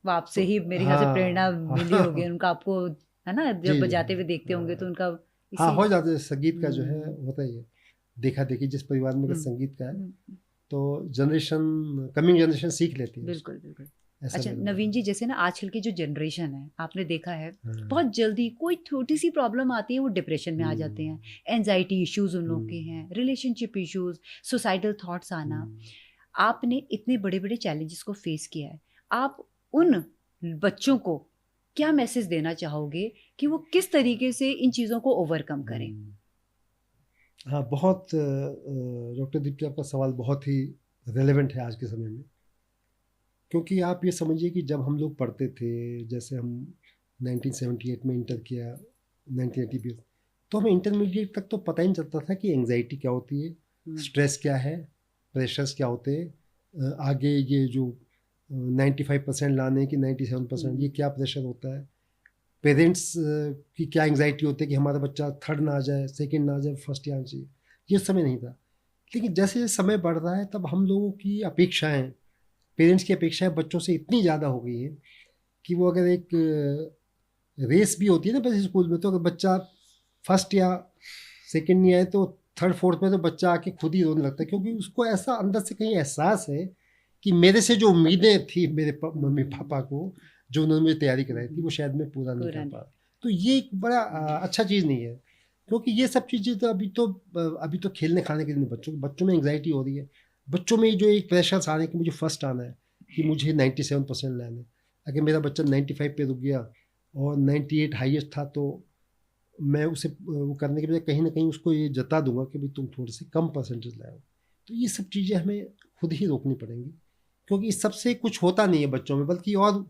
वो आपसे तो ही मेरे ख्याल से प्रेरणा हाँ, मिली होगी उनका आपको, है ना? जी, जब जी, बजाते हुए देखते होंगे तो हाँ, उनका हाँ, इसी हो जाता है। संगीत का जो है हम्म, होता ही है, देखा देखी जिस परिवार में अगर हम्म, संगीत का है हम्म, तो कमिंग जनरेशन सीख लेती है उसको, बिल्कुल बिल्कुल। ऐसा अच्छा मेरा नवीन मानना जी, जैसे ना आजकल की जो जनरेशन है आपने देखा है है। हाँ, बहुत जल्दी कोई छोटी सी प्रॉब्लम आती है वो डिप्रेशन में आ जाते हैं। हम्म, एंजाइटी इश्यूज उन लोग के हम्म, हैं, रिलेशनशिप इश्यूज, सुसाइडल थॉट्स आना। आपने इतने बड़े बड़े चैलेंजेस को फेस किया है, आप उन बच्चों को क्या मैसेज देना चाहोगे कि वो किस तरीके से इन चीज़ों को ओवरकम करें? हाँ, बहुत डॉक्टर दीप्ति, आपका सवाल बहुत ही रेलेवेंट है आज के समय में। क्योंकि आप ये समझिए कि जब हम लोग पढ़ते थे, जैसे हम 1978 में इंटर किया, 1980 में, तो हमें इंटरमीडिएट तक तो पता ही नहीं चलता था कि एंजाइटी क्या होती है, स्ट्रेस क्या है, प्रेशर्स क्या होते हैं, आगे ये जो 95% लाने की 97% ये क्या प्रेशर होता है, पेरेंट्स की क्या एंग्जाइटी होती है कि हमारा बच्चा थर्ड ना आ जाए, सेकंड ना आ जाए, फर्स्ट आना चाहिए, ये उस समय नहीं था। लेकिन जैसे जैसे समय बढ़ रहा है तब हम लोगों की अपेक्षाएं, पेरेंट्स की अपेक्षाएं बच्चों से इतनी ज़्यादा हो गई हैं कि वो अगर एक रेस भी होती है ना बस स्कूल में, तो अगर बच्चा फर्स्ट या सेकंड नहीं आए तो थर्ड फोर्थ में तो बच्चा आके खुद ही रोने लगता है, क्योंकि उसको ऐसा अंदर से कहीं एहसास है कि मेरे से जो उम्मीदें थी मेरे मम्मी पापा को, जो उन्होंने मुझे तैयारी कराई थी, वो शायद मैं पूरा नहीं कर पा। तो ये एक बड़ा अच्छा चीज़ नहीं है, क्योंकि ये सब चीज़ें तो अभी तो खेलने खाने के लिए बच्चों में एंग्जाइटी हो रही है, बच्चों में जो एक प्रेशर आ रहा है कि मुझे फर्स्ट आना है, कि मुझे 97% लाना है। अगर मेरा बच्चा 95 पे रुक गया और 98 हाईएस्ट था तो मैं उसे वो करने के बजाय कहीं ना कहीं उसको ये जता दूंगा कि भाई तुम थोड़े से कम परसेंटेज लाओ। तो ये सब चीज़ें हमें खुद ही रोकनी पड़ेंगी, क्योंकि इस सबसे कुछ होता नहीं है बच्चों में, बल्कि और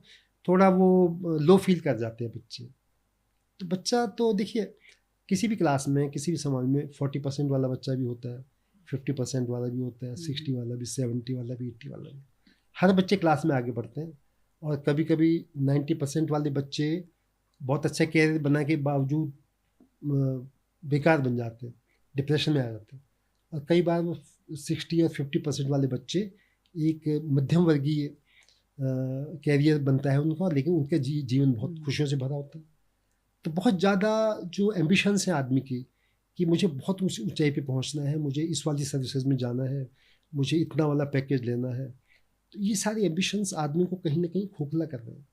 थोड़ा वो लो फील कर जाते हैं बच्चे। तो बच्चा तो देखिए किसी भी क्लास में, किसी भी समाज में 40% वाला बच्चा भी होता है, 50% वाला भी होता है, 60 वाला भी, 70 वाला भी, 80 वाला भी। हर बच्चे क्लास में आगे बढ़ते हैं, और कभी कभी 90% वाले बच्चे बहुत अच्छा कैरियर बनाने के बावजूद बेकार बन जाते हैं, डिप्रेशन में आ जाते हैं। और कई बार वो 60 और 50% वाले बच्चे एक मध्यम वर्गीय कैरियर बनता है उनका, लेकिन उनका जीवन बहुत खुशियों से भरा होता है। तो बहुत ज़्यादा जो एम्बिशंस हैं आदमी की कि मुझे बहुत ऊंचाई पे पहुंचना है, मुझे इस वाली सर्विसेज में जाना है, मुझे इतना वाला पैकेज लेना है, तो ये सारी एम्बिशंस आदमी को कहीं ना कहीं खोखला कर रहे हैं।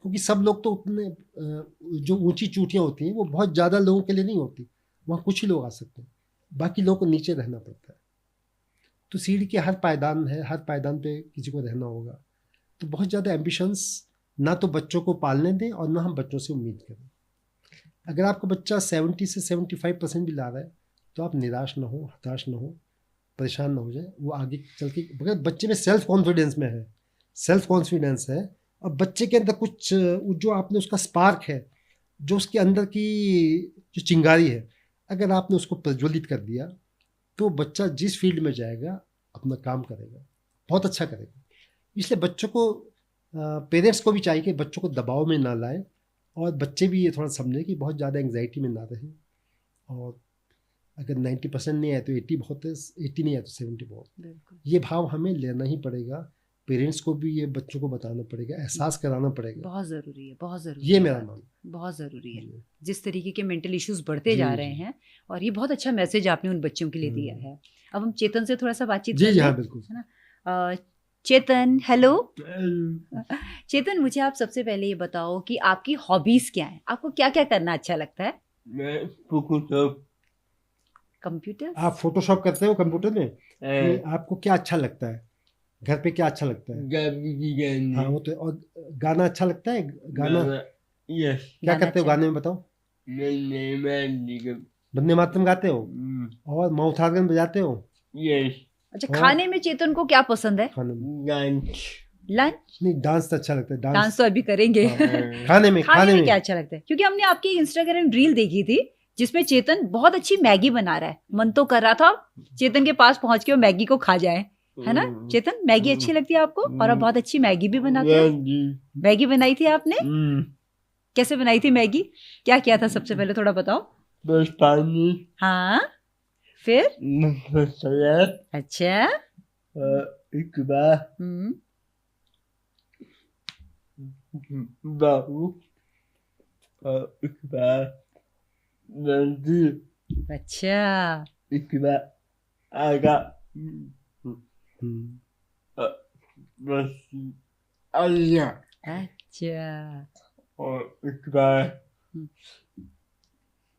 क्योंकि सब लोग तो उतने जो ऊंची चोटियाँ होती हैं वो बहुत ज़्यादा लोगों के लिए नहीं होती, वहाँ कुछ ही लोग आ सकते हैं, बाकी लोगों को नीचे रहना पड़ता है। तो सीढ़ी के हर पायदान है, हर पायदान पे किसी को रहना होगा। तो बहुत ज़्यादा एम्बिशंस ना तो बच्चों को पालने दें और ना हम बच्चों से उम्मीद करें। अगर आपका बच्चा 70 से 75% भी ला रहा है तो आप निराश ना हो, हताश ना हो, परेशान ना हो जाए। वो आगे चल के अगर बच्चे में सेल्फ कॉन्फिडेंस में है, सेल्फ कॉन्फिडेंस है, और बच्चे के अंदर कुछ जो आपने उसका स्पार्क है, जो उसके अंदर की जो चिंगारी है, अगर आपने उसको प्रज्वलित कर दिया तो बच्चा जिस फील्ड में जाएगा अपना काम करेगा, बहुत अच्छा करेगा। इसलिए बच्चों को, पेरेंट्स को भी चाहिए कि बच्चों को दबाव में ना लाए, और बच्चे भी ये थोड़ा समझें कि बहुत ज़्यादा एंग्जाइटी में ना रहें। और अगर 90% नहीं आए तो 80 बहुत है, 80 नहीं आए तो 70 बहुत। ये भाव हमें लेना ही पड़ेगा, पेरेंट्स को भी ये बच्चों को बताना पड़ेगा, एहसास कराना पड़ेगा। बहुत ज़रूरी है, बहुत ज़रूरी ये है, मेरा मानना बहुत ज़रूरी है। जिस तरीके के मेंटल इश्यूज बढ़ते जा रहे हैं, और ये बहुत अच्छा मैसेज आपने उन बच्चों के लिए दिया है। अब हम चेतन से थोड़ा सा बातचीत जी कर जी लें, हाँ बिल्कुल। है ना। चेतन, हेलो। चेतन, मुझे आप सबसे पहले ये बताओ कि आपकी हॉबीज क्या है, आपको क्या क्या करना अच्छा लगता है? मैं फोटोशॉप, कंप्यूटर। आप फोटोशॉप करते हो कंप्यूटर में? आपको क्या अच्छा लगता है, घर पे क्या अच्छा लगता है? हाँ वो तो। और गाना अच्छा लगता है? गाना यस। क्या करते हो अच्छा। गाने में बताओ? वंदे मातरम गाते हो? और माउथ ऑर्गन बजाते हो? यस। अच्छा, और खाने में चेतन को क्या पसंद है? खाने में लंच। लंच? नहीं, डांस तो अच्छा लगता है। डांस तो अभी करेंगे। खाने में खाने में क्या अच्छा लगता है? क्योंकि हमने आपकी इंस्टाग्राम रील देखी थी जिसमें चेतन बहुत अच्छी मैगी बना रहा है। मन तो कर रहा था चेतन के पास पहुंच के वो मैगी को खा जाए, है ना? चेतन, मैगी अच्छी लगती है आपको? और आप बहुत अच्छी मैगी भी बनाते हो। मैगी बनाई थी आपने? कैसे बनाई थी मैगी? क्या किया था सबसे पहले, थोड़ा बताओ। बस पानी, हाँ, फिर? मसाला, अच्छा। एक बार हम्म। बाहू, एक बार नदी, अच्छा। एक बार आगा, बस आलिया, अच्छा। और एक बार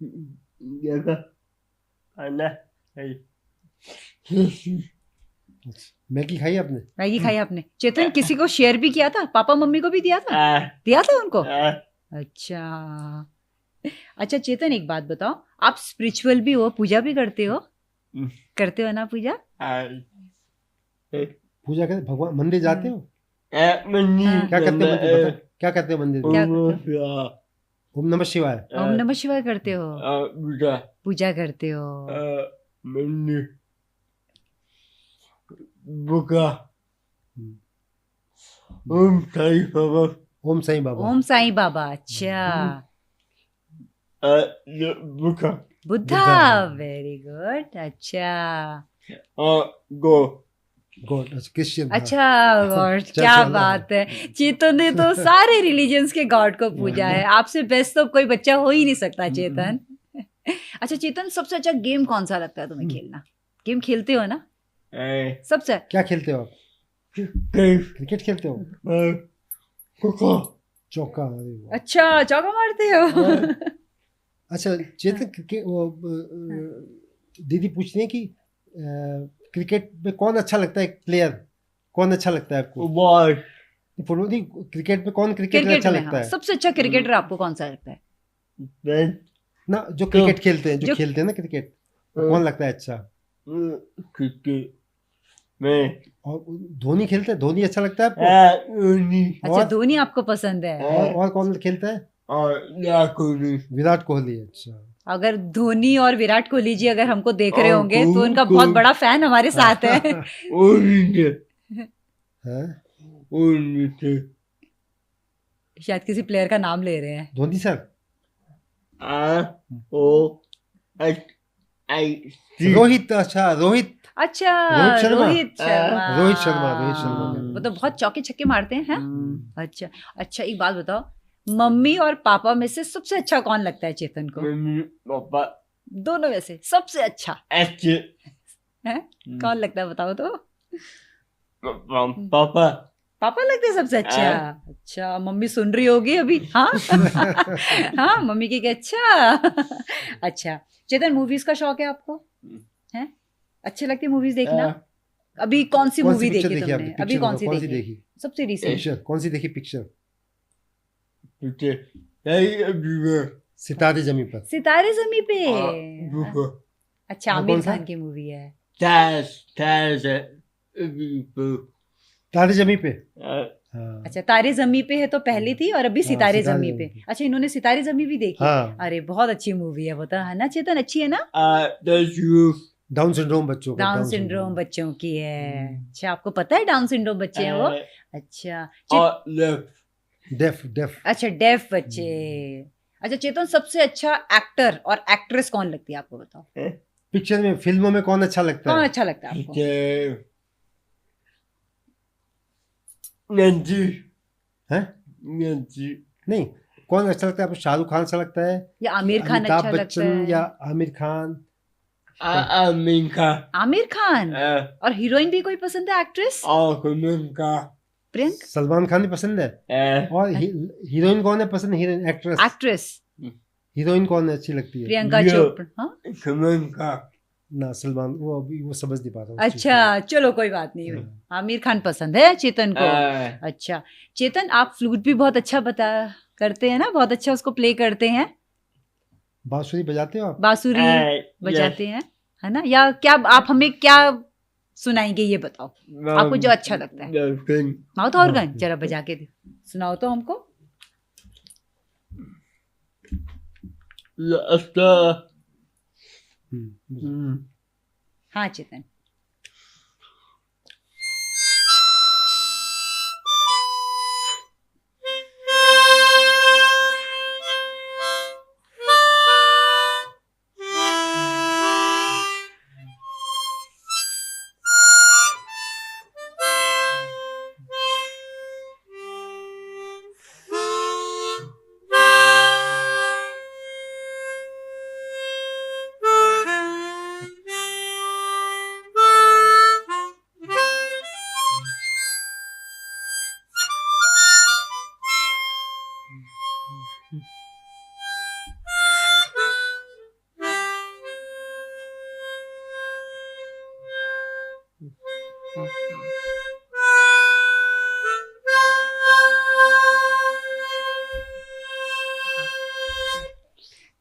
जगह खाना है। मैगी खाई आपने? मैगी खाई आपने? चेतन, किसी को शेयर भी किया था? पापा मम्मी को भी दिया था? दिया था उनको? अच्छा। अच्छा चेतन, एक बात बताओ, आप स्पिरिचुअल भी हो, पूजा भी करते हो? करते हो ना पूजा? पूजा करते, भगवान मंदिर जाते हो? मंदिर क्या करते हो मंदिर बताओ, क्या करते हो मंदिर क्या में? करते हो? ओम नमः शिवाय। ओम नमः शिवाय करते हो? पूजा करते हो? मंदिर बुका, ओम साईं बाबा। ओम साईं बाबा। ओम साईं बाबा। अच्छा, बुका बुद्धा, बुद्धा। Very good. अच्छा गो गॉड, क्रिश्चियन। अच्छा, गॉड, चर्च क्या वाला। बात है। चेतन ने तो सारे रिलीजन्स के गॉड को पूजा है। आपसे बेस्ट तो कोई बच्चा हो ही नहीं सकता चेतन। अच्छा चेतन, सबसे अच्छा गेम कौन सा लगता है तुम्हें खेलना? गेम खेलते हो ना सबसे? क्या खेलते हो आप? क्रिकेट क्रिकेट खेलते हो? कोको चौका, अरे वाह। अच्छा, चौका मारते हो? अच्छा चेतन, दीदी पूछ रही है कि क्रिकेट में कौन अच्छा लगता है, प्लेयर कौन अच्छा लगता है आपको? बॉल फुटबॉल नहीं, क्रिकेट में कौन क्रिकेटर क्रिकेट अच्छा में, लगता हाँ, है सबसे अच्छा क्रिकेटर आपको कौन सा लगता है? बेन ना? जो क्रिकेट खेलते हैं, जो जो- खेलते हैं ना क्रिकेट, कौन लगता है अच्छा? क्रिकेट में और धोनी खेलते हैं, धोनी अच्छा लगता है आपको? धोनी अच्छा, और? धोनी आपको पसंद है। और कौन खेलता है? और कोहली विराट कोहली। अच्छा, अगर धोनी और विराट कोहली जी अगर हमको देख रहे और होंगे तो उनका को- बहुत बड़ा फैन हमारे साथ है। हैं? शायद किसी प्लेयर का नाम ले रहे हैं। धोनी सर। रोहित, अच्छा रोहित। अच्छा, रोहित शर्मा। रोहित शर्मा। रोहित शर्मा, रोहित शर्मा। वो तो बहुत चौके छक्के मारते हैं, हैं? अच्छा अच्छा, एक बात बताओ, मम्मी और पापा में से सबसे अच्छा कौन लगता है चेतन को? पापा दोनों में से सबसे अच्छा अच्छे है कौन लगता है, बताओ तो। पापा पापा लगते हैं सबसे अच्छा। अच्छा, मम्मी सुन रही होगी अभी, हाँ? हाँ, मम्मी की क्या? अच्छा। अच्छा चेतन, मूवीज का शौक है आपको? है? अच्छे लगती है मूवीज देखना? अभी कौन सी मूवी पिक्चर देखी देखी आपने? तुमने? अभी पिक्चर कौन सी कौन सी देखी? देखी? सबसे रिसेंट? पिक्चर कौन सी देखी? पिक्चर पिक्चर सितारे जमी पर। सितारे जमी पे। अच्छा, और आमिर कौन सा? खान की मूवी है। तारे जमी पे। हाँ। अच्छा, तारे जमी पे है तो पहली थी, और अभी हाँ, सितारे सितारे जमी जमी पे। पे। अच्छा, इन्होंने सितारे जमी भी देखी? हाँ। अरे बहुत अच्छी मूवी है वो तो, है ना चेतन? अच्छी है ना? डाउन सिंड्रोम बच्चों का। डाउन सिंड्रोम बच्चों की है। अच्छा, आपको पता है डाउन सिंड्रोम बच्चे हैं वो? अच्छा डेफ डेफ। अच्छा, डेफ बच्चे। अच्छा चेतन, सबसे अच्छा एक्टर और एक्ट्रेस कौन लगती है आपको, बताओ? पिक्चर में, फिल्मों में कौन अच्छा लगता कौन है? अच्छा लगता है आपको? हैं? नहीं, कौन अच्छा लगता है आपको? शाहरुख खान अच्छा लगता है, या आमिर खान अमिताभ अच्छा लगता बच्चन, है? या आमिर खान? आमिर खान। और हीरोइन भी कोई पसंद है, एक्ट्रेस? प्रियंका? सलमान खान भी पसंद है। और हीरोइन कौन है पसंद? हीरोइन, एक्ट्रेस, एक्ट्रेस हीरोइन कौन अच्छी लगती है? प्रियंका चोपड़ा। हाँ? ना, सलमान, वो अभी वो समझ नहीं पा रहा उस चीज़ अच्छा चलो, कोई बात नहीं। हाँ। आमिर खान पसंद है चेतन को। अच्छा चेतन, आप फ्लूट भी बहुत अच्छा बता करते हैं ना, बहुत अच्छा उसको प्ले करते हैं। को। बांसुरी बजाते हो आप? बांसुरी बजाते हैं, है ना? या क्या आप हमें क्या सुनाएंगे, ये बताओ आपको जो अच्छा लगता है। माउथ ऑर्गन जरा बजा के सुनाओ तो हमको। हाँ चेतन।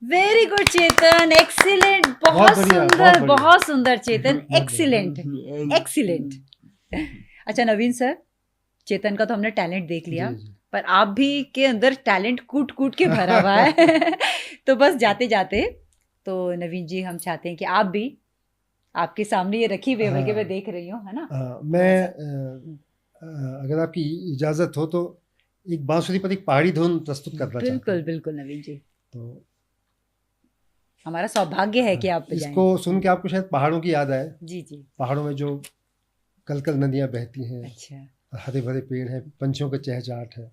वेरी गुड चेतन, एक्सीलेंट, बहुत बढ़िया, बहुत सुंदर, बढ़िया। बहुत सुंदर चेतन, बहुत एक्सीलेंट, एक्सीलेंट। अच्छा नवीन सर, चेतन का तो हमने टैलेंट देख लिया, जी। पर आप भी के अंदर टैलेंट कूट कूट के भरा हुआ है। तो बस जाते जाते, तो नवीन जी हम चाहते हैं कि आप भी, आपके सामने ये रखी हुई है कि मैं देख रही हूँ, है ना? मैं अगर आपकी इजाज़त हो तो एक बांसुरी पर एक पहाड़ी धुन प्रस्तुत करना चाहता बिल्कुल हूँ। बिल्कुल नवीन जी। तो हमारा सौभाग्य है कि आप बजाएं। इसको सुन के आपको शायद पहाड़ों की याद आए। जी जी। पहाड़ों में जो कल नदियाँ बहती हैं, अच्छा। हरे भरे पेड़ हैं, पंछियों का चहचहाट है।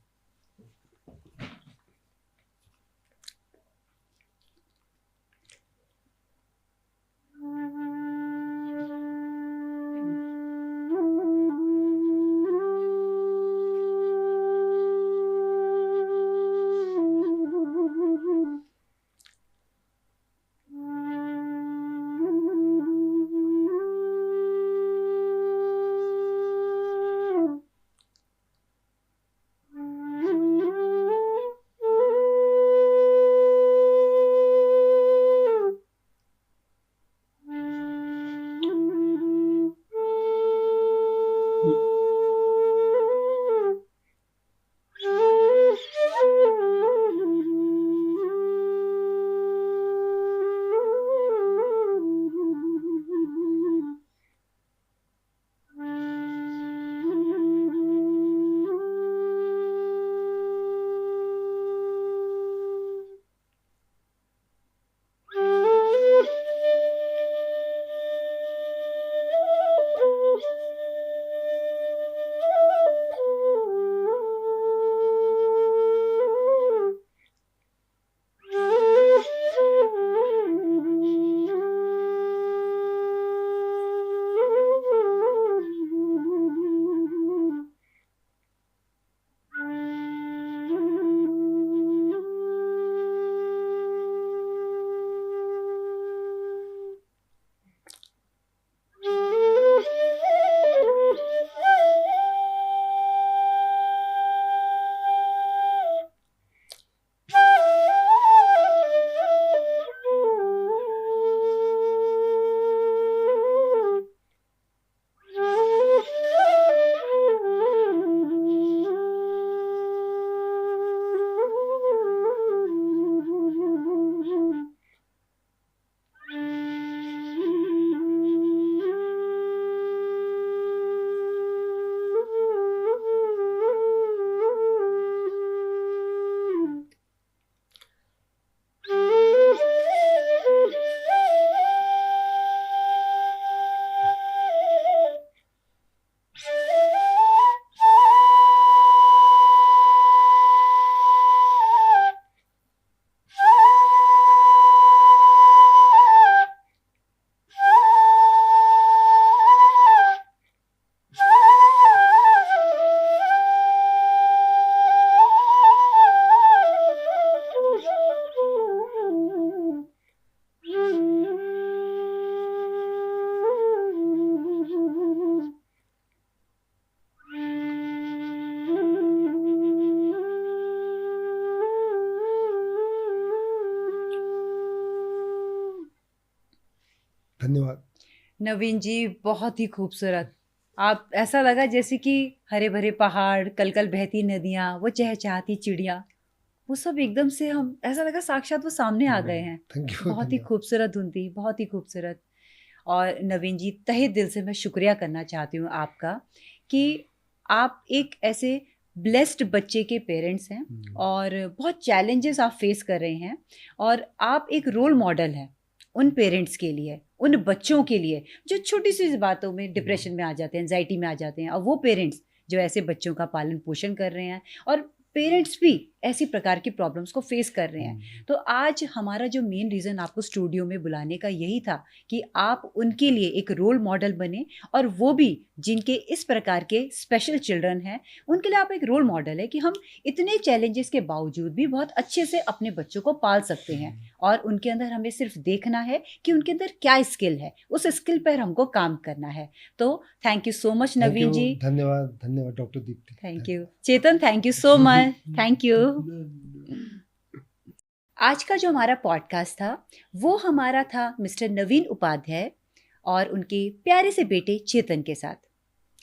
धन्यवाद। नवीन जी, बहुत ही खूबसूरत। आप ऐसा लगा जैसे कि हरे भरे पहाड़, कल बहती नदियाँ, वो चहचहाती चिड़िया, वो सब एकदम से हम ऐसा लगा साक्षात वो सामने आ गए हैं। Thank you. बहुत ही खूबसूरत धुन थी, बहुत ही खूबसूरत। और नवीन जी, तहे दिल से मैं शुक्रिया करना चाहती हूँ आपका कि आप एक ऐसे ब्लेस्ड बच्चे के पेरेंट्स हैं और बहुत चैलेंजेस आप फेस कर रहे हैं और आप एक रोल मॉडल हैं उन पेरेंट्स के लिए, उन बच्चों के लिए जो छोटी सी बातों में डिप्रेशन में आ जाते हैं, एंजाइटी में आ जाते हैं, और वो पेरेंट्स जो ऐसे बच्चों का पालन पोषण कर रहे हैं और पेरेंट्स भी ऐसी प्रकार की प्रॉब्लम्स को फेस कर रहे हैं। तो आज हमारा जो मेन रीज़न आपको स्टूडियो में बुलाने का यही था कि आप उनके लिए एक रोल मॉडल बने, और वो भी जिनके इस प्रकार के स्पेशल चिल्ड्रन हैं उनके लिए आप एक रोल मॉडल है कि हम इतने चैलेंजेस के बावजूद भी बहुत अच्छे से अपने बच्चों को पाल सकते हैं, और उनके अंदर हमें सिर्फ देखना है कि उनके अंदर क्या स्किल है, उस स्किल पर हमको काम करना है। तो थैंक यू सो मच नवीन जी। धन्यवाद। धन्यवाद doctor Deepti. Thank you Chetan, thank you so much, thank you. आज का जो हमारा पॉडकास्ट था वो हमारा था मिस्टर नवीन उपाध्याय और उनके प्यारे से बेटे चेतन के साथ।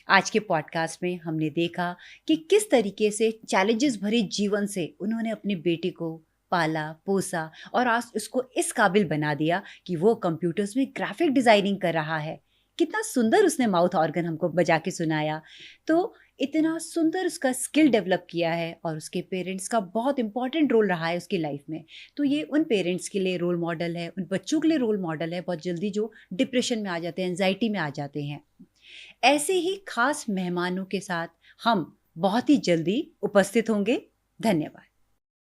आज के पॉडकास्ट में हमने देखा कि किस तरीके से चैलेंजेस भरे जीवन से उन्होंने अपने बेटे को पाला पोसा और आज उसको इस काबिल बना दिया कि वो कंप्यूटर्स में ग्राफिक डिज़ाइनिंग कर रहा है। कितना सुंदर उसने माउथ ऑर्गन हमको बजा के सुनाया। तो इतना सुंदर उसका स्किल डेवलप किया है और उसके पेरेंट्स का बहुत इंपॉर्टेंट रोल रहा है उसकी लाइफ में। तो ये उन पेरेंट्स के लिए रोल मॉडल है, उन बच्चों के लिए रोल मॉडल है बहुत जल्दी जो डिप्रेशन में आ जाते हैं, एंजाइटी में आ जाते हैं। ऐसे ही खास मेहमानों के साथ हम बहुत ही जल्दी उपस्थित होंगे। धन्यवाद।